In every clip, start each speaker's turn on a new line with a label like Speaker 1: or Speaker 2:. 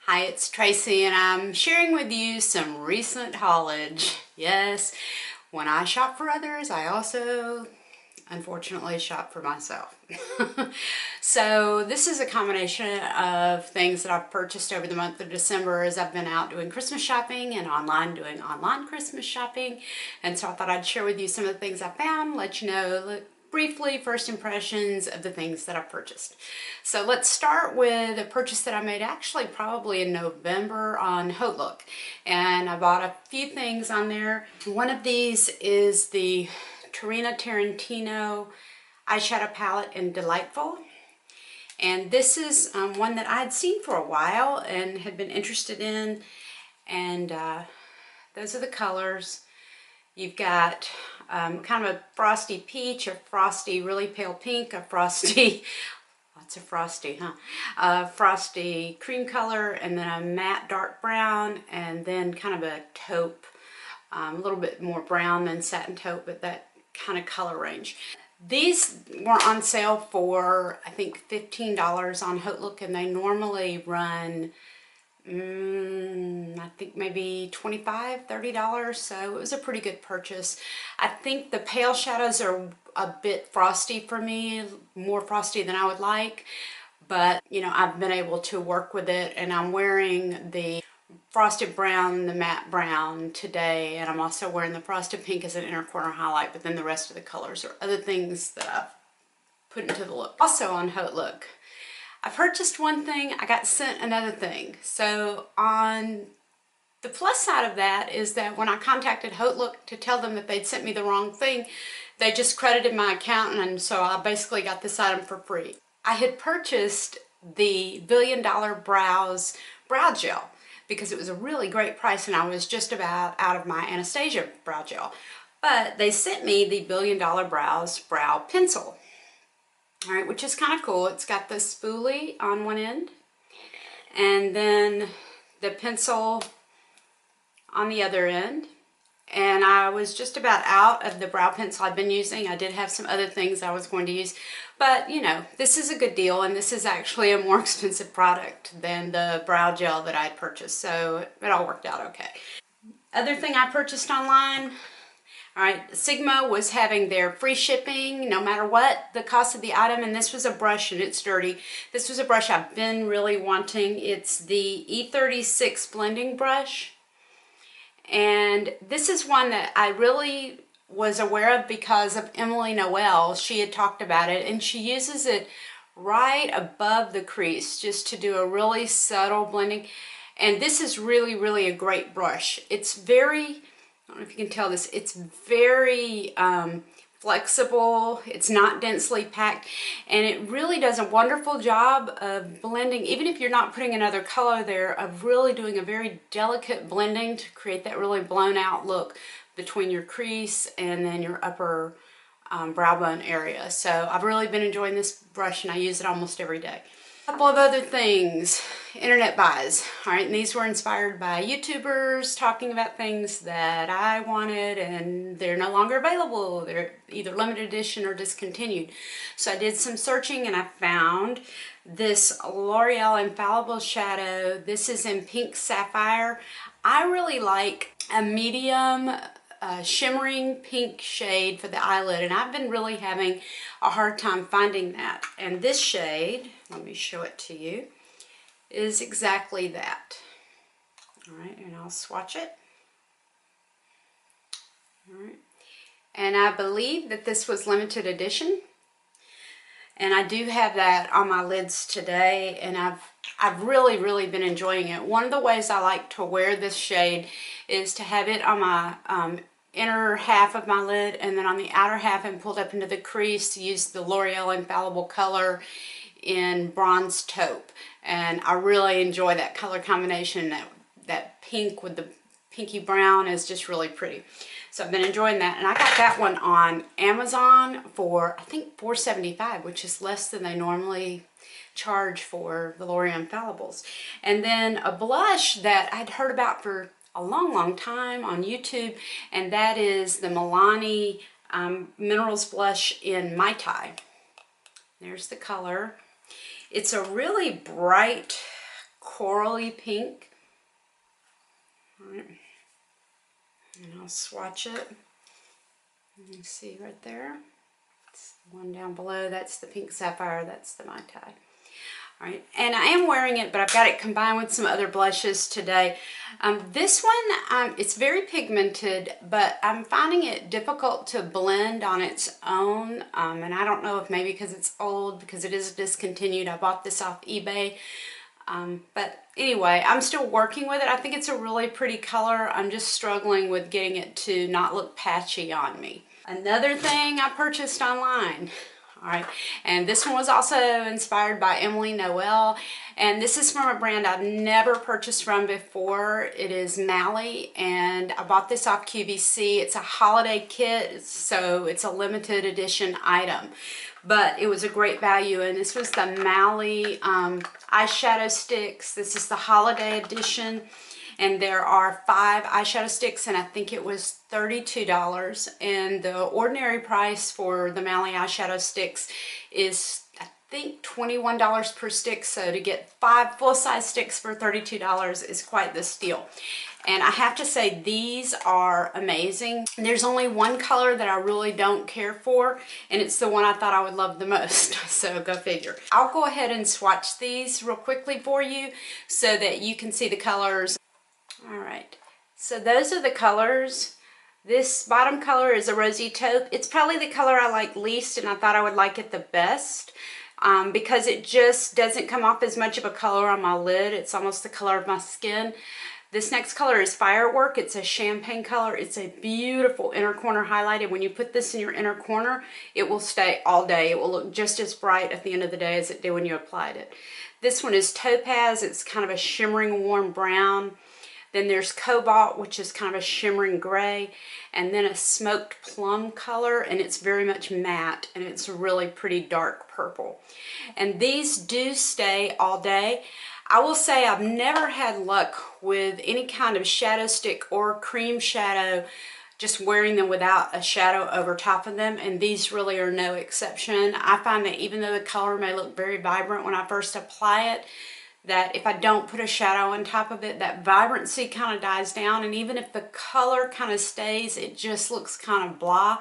Speaker 1: Hi, it's Tracy and I'm sharing with you some recent haulage. Yes, when I shop for others, I also unfortunately shop for myself. So this is a combination of things that I've purchased over the month of December as I've been out doing Christmas shopping and online doing online Christmas shopping. And so I thought I'd share with you some of the things I found, let you know briefly first impressions of the things that I've purchased. So let's start with a purchase that I made actually probably in November on Outlook. And I bought a few things on there. One of these is the Tarina Tarentino eyeshadow palette in Delightful. And this is one that I had seen for a while and had been interested in. And those are the colors. You've got kind of a frosty peach, a frosty really pale pink, a frosty, lots of frosty, huh? A frosty cream color, and then a matte dark brown, and then kind of a taupe, a little bit more brown than satin taupe, but that kind of color range. These were on sale for, I think, $15 on Outlook, and they normally run I think maybe $25, $30, so it was a pretty good purchase. I think the pale shadows are a bit frosty for me, more frosty than I would like, but you know, I've been able to work with it, and I'm wearing the frosted brown, the matte brown today, and I'm also wearing the frosted pink as an inner corner highlight, but then the rest of the colors are other things that I've put into the look. Also on Outlook, I purchased one thing, I got sent another thing. So on the plus side of that is that when I contacted Outlook to tell them that they'd sent me the wrong thing, they just credited my account, and so I basically got this item for free. I had purchased the $1 Billion Brows Brow Gel because it was a really great price and I was just about out of my Anastasia brow gel. But they sent me the $1 Billion Brows Brow Pencil. All right, which is kind of cool. It's got the spoolie on one end and then the pencil on the other end. And I was just about out of the brow pencil I've been using. I did have some other things I was going to use, but you know, this is a good deal, and this is actually a more expensive product than the brow gel that I purchased, so it all worked out okay. Other thing I purchased online, all right, Sigma was having their free shipping no matter what the cost of the item, and this was a brush and it's dirty. This was a brush I've been really wanting. It's the E36 blending brush, and this is one that I really was aware of because of Emily Noel. She had talked about it, and she uses it right above the crease just to do a really subtle blending, and this is really a great brush. It's very, I don't know if you can tell this, it's very flexible, it's not densely packed, and it really does a wonderful job of blending, even if you're not putting another color there, of really doing a very delicate blending to create that really blown out look between your crease and then your upper brow bone area. So I've really been enjoying this brush and I use it almost every day. A couple of other things, internet buys. All right, and these were inspired by YouTubers talking about things that I wanted and they're no longer available. They're either limited edition or discontinued. So I did some searching and I found this L'Oreal Infallible shadow. This is in pink sapphire. I really like a medium shimmering pink shade for the eyelid, and I've been really having a hard time finding that. And this shade, let me show it to you, is exactly that. All right, and I'll swatch it. All right, and I believe that this was limited edition, and I do have that on my lids today, and I've really been enjoying it. One of the ways I like to wear this shade is to have it on my inner half of my lid, and then on the outer half and pulled up into the crease, use the L'Oreal Infallible color in bronze taupe. And I really enjoy that color combination. That pink with the pinky brown is just really pretty. So I've been enjoying that, and I got that one on Amazon for I think $4.75, which is less than they normally charge for the L'Oreal Infallibles. And then a blush that I'd heard about for a long time on YouTube, and that is the Milani Minerals Blush in Mai Tai. There's the color. It's a really bright corally pink. All right. And I'll swatch it. You see right there. It's the one down below. That's the pink sapphire. That's the Mai Tai. All right, and I am wearing it, but I've got it combined with some other blushes today. This one, it's very pigmented, but I'm finding it difficult to blend on its own. And I don't know if maybe because it's old, because it is discontinued. I bought this off eBay. But anyway, I'm still working with it. I think it's a really pretty color. I'm just struggling with getting it to not look patchy on me. Another thing I purchased online. All right, and this one was also inspired by Emily Noel, and this is from a brand I've never purchased from before. It is Mally, and I bought this off QVC. It's a holiday kit, so it's a limited edition item, but it was a great value. And this was the Mally eyeshadow sticks. This is the holiday edition. And there are 5 eyeshadow sticks, and I think it was $32. And the ordinary price for the Mally eyeshadow sticks is, I think, $21 per stick. So to get 5 full-size sticks for $32 is quite the steal. And I have to say, these are amazing. There's only one color that I really don't care for, and it's the one I thought I would love the most. So go figure. I'll go ahead and swatch these real quickly for you so that you can see the colors. All right, so those are the colors. This bottom color is a rosy taupe. It's probably the color I like least, and I thought I would like it the best because it just doesn't come off as much of a color on my lid. It's almost the color of my skin. This next color is Firework. It's a champagne color. It's a beautiful inner corner highlighted. When you put this in your inner corner, it will stay all day. It will look just as bright at the end of the day as it did when you applied it. This one is Topaz. It's kind of a shimmering warm brown. Then there's Cobalt, which is kind of a shimmering gray, and then a smoked plum color, and it's very much matte, and it's a really pretty dark purple. And these do stay all day. I will say I've never had luck with any kind of shadow stick or cream shadow just wearing them without a shadow over top of them, and these really are no exception. I find that even though the color may look very vibrant when I first apply it, that if I don't put a shadow on top of it, that vibrancy kind of dies down, and even if the color kind of stays, it just looks kind of blah.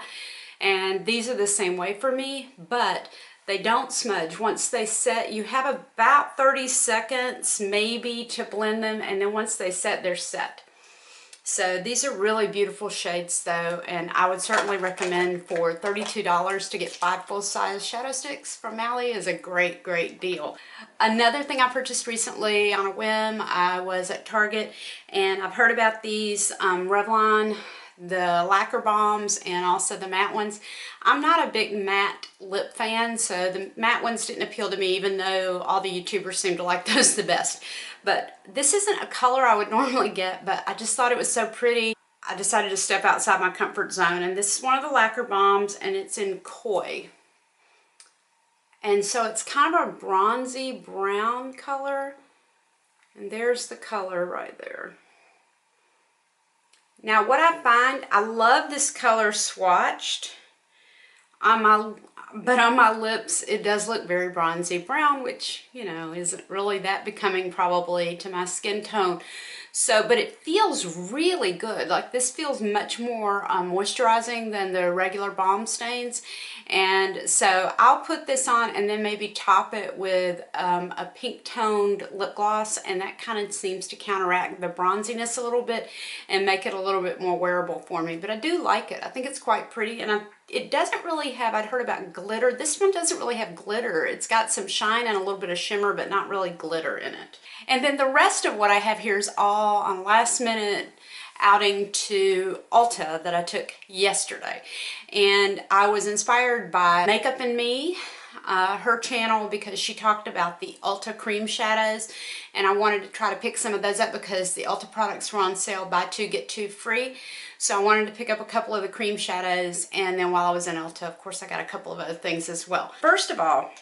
Speaker 1: And these are the same way for me, but they don't smudge. Once they set, you have about 30 seconds maybe to blend them, and then once they set, they're set. So these are really beautiful shades though, and I would certainly recommend for $32 to get 5 full-size shadow sticks from Mally is a great, great deal. Another thing I purchased recently on a whim, I was at Target, and I've heard about these Revlon, the Lacquer bombs, and also the matte ones. I'm not a big matte lip fan, so the matte ones didn't appeal to me, even though all the YouTubers seem to like those the best. But this isn't a color I would normally get, but I just thought it was so pretty. I decided to step outside my comfort zone, and this is one of the Lacquer bombs, and it's in Koi. And so it's kind of a bronzy brown color, and there's the color right there. Now what I find, I love this color swatched on my lips. It does look very bronzy brown, which, you know, isn't really that becoming probably to my skin tone. So, but it feels really good. Like this feels much more moisturizing than the regular balm stains. And so I'll put this on and then maybe top it with a pink toned lip gloss, and that kind of seems to counteract the bronziness a little bit and make it a little bit more wearable for me. But I do like it. I think it's quite pretty, and it doesn't really have, I'd heard about glitter. This one doesn't really have glitter. It's got some shine and a little bit of shimmer, but not really glitter in it. And then the rest of what I have here is all on last minute outing to Ulta that I took yesterday. And I was inspired by Makeup and Me, her channel, because she talked about the Ulta cream shadows, and I wanted to try to pick some of those up because the Ulta products were on sale, buy 2 get 2 free. So I wanted to pick up a couple of the cream shadows, and then while I was in Ulta, of course, I got a couple of other things as well. First of all,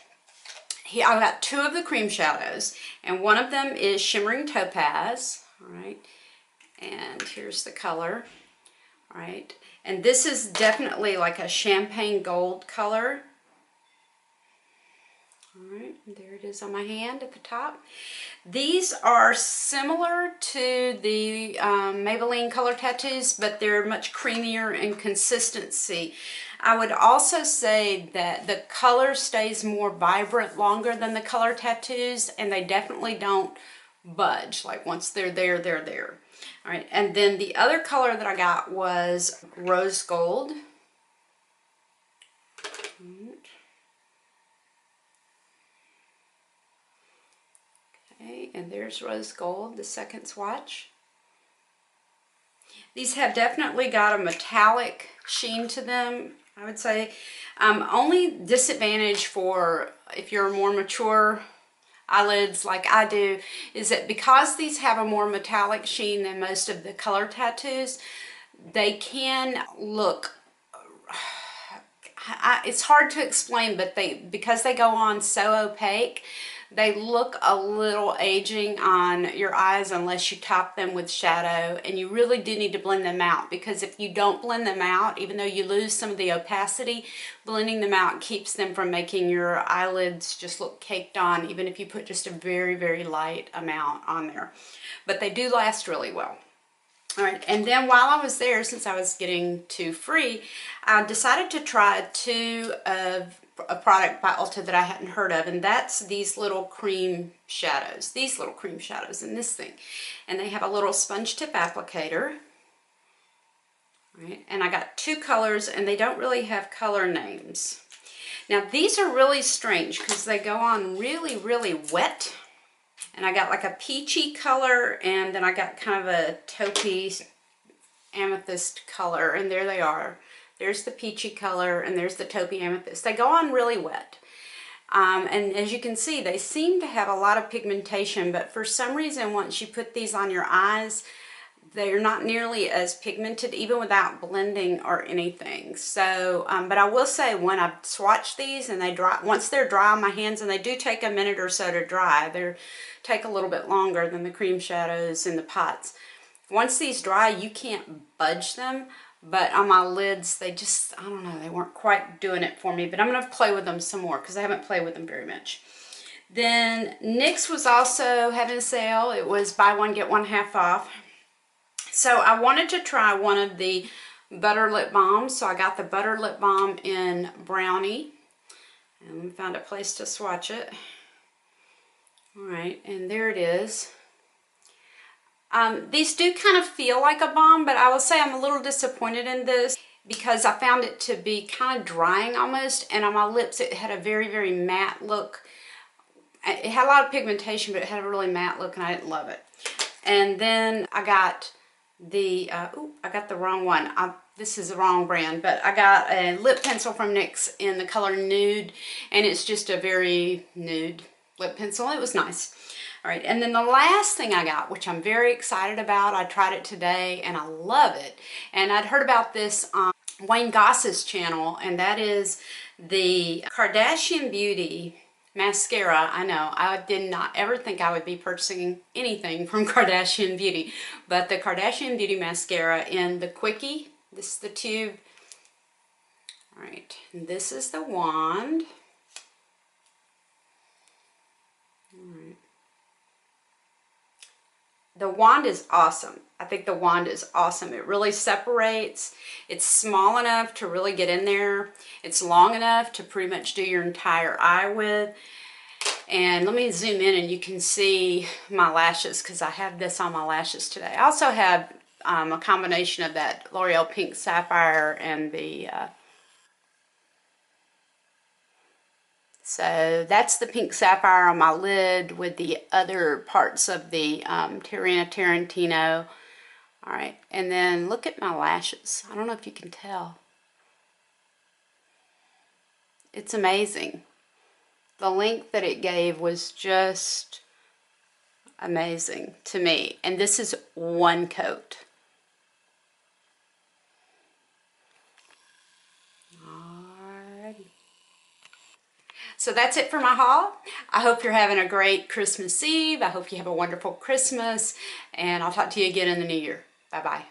Speaker 1: I got 2 of the cream shadows, and one of them is Shimmering Topaz, all right, and here's the color, all right, and this is definitely like a champagne gold color, All right, there it is on my hand at the top. These are similar to the Maybelline Color Tattoos, but they're much creamier in consistency. I would also say that the color stays more vibrant longer than the Color Tattoos, and they definitely don't budge. Like once they're there, they're there. All right, and then the other color that I got was Rose Gold. Okay, and there's Rose Gold, the second swatch. These have definitely got a metallic sheen to them, I would say. Only disadvantage for if you're more mature eyelids like I do is that because these have a more metallic sheen than most of the Color Tattoos, they can look, it's hard to explain, but because they go on so opaque, they look a little aging on your eyes unless you top them with shadow, and you really do need to blend them out, because if you don't blend them out, even though you lose some of the opacity, blending them out keeps them from making your eyelids just look caked on, even if you put just a very, very light amount on there. But they do last really well. All right, and then while I was there, since I was getting two free, I decided to try two of a product by Ulta that I hadn't heard of, and that's these little cream shadows. These little cream shadows in this thing. And they have a little sponge tip applicator. Right, and I got two colors, and they don't really have color names. Now these are really strange because they go on really, really wet. And I got like a peachy color, and then I got kind of a taupey amethyst color, and there they are. There's the peachy color, and there's the taupey amethyst. They go on really wet. And as you can see, they seem to have a lot of pigmentation, but for some reason, once you put these on your eyes, they're not nearly as pigmented, even without blending or anything. So, but I will say, when I swatch these and they dry, once they're dry on my hands, and they do take a minute or so to dry, they take a little bit longer than the cream shadows in the pots. Once these dry, you can't budge them, but on my lids, they just, I don't know, they weren't quite doing it for me, but I'm gonna play with them some more because I haven't played with them very much. Then Nyx was also having a sale. It was buy one, get one half off. So I wanted to try one of the butter lip balms. So I got the butter lip balm in Brownie. And let me find a place to swatch it. All right, and there it is. These do kind of feel like a balm, but I will say I'm a little disappointed in this because I found it to be kind of drying almost. And on my lips, it had a very, very matte look. It had a lot of pigmentation, but it had a really matte look, and I didn't love it. And then I got the, I got the wrong one. This is the wrong brand, but I got a lip pencil from NYX in the color Nude, and it's just a very nude lip pencil. It was nice. All right, and then the last thing I got, which I'm very excited about, I tried it today, and I love it. And I'd heard about this on Wayne Goss's channel, and that is the Kardashian Beauty mascara. I know, I did not ever think I would be purchasing anything from Kardashian Beauty, but the Kardashian Beauty mascara in the Quickie. This is the tube. All right, and this is the wand. All right. The wand is awesome. I think the wand is awesome. It really separates. It's small enough to really get in there. It's long enough to pretty much do your entire eye with. And let me zoom in and you can see my lashes because I have this on my lashes today. I also have a combination of that L'Oreal Pink Sapphire and the... So that's the Pink Sapphire on my lid with the other parts of the Tarina Tarentino. All right, and then look at my lashes. I don't know if you can tell. It's amazing. The length that it gave was just amazing to me. And this is one coat. Alrighty. So that's it for my haul. I hope you're having a great Christmas Eve. I hope you have a wonderful Christmas. And I'll talk to you again in the new year. Bye-bye.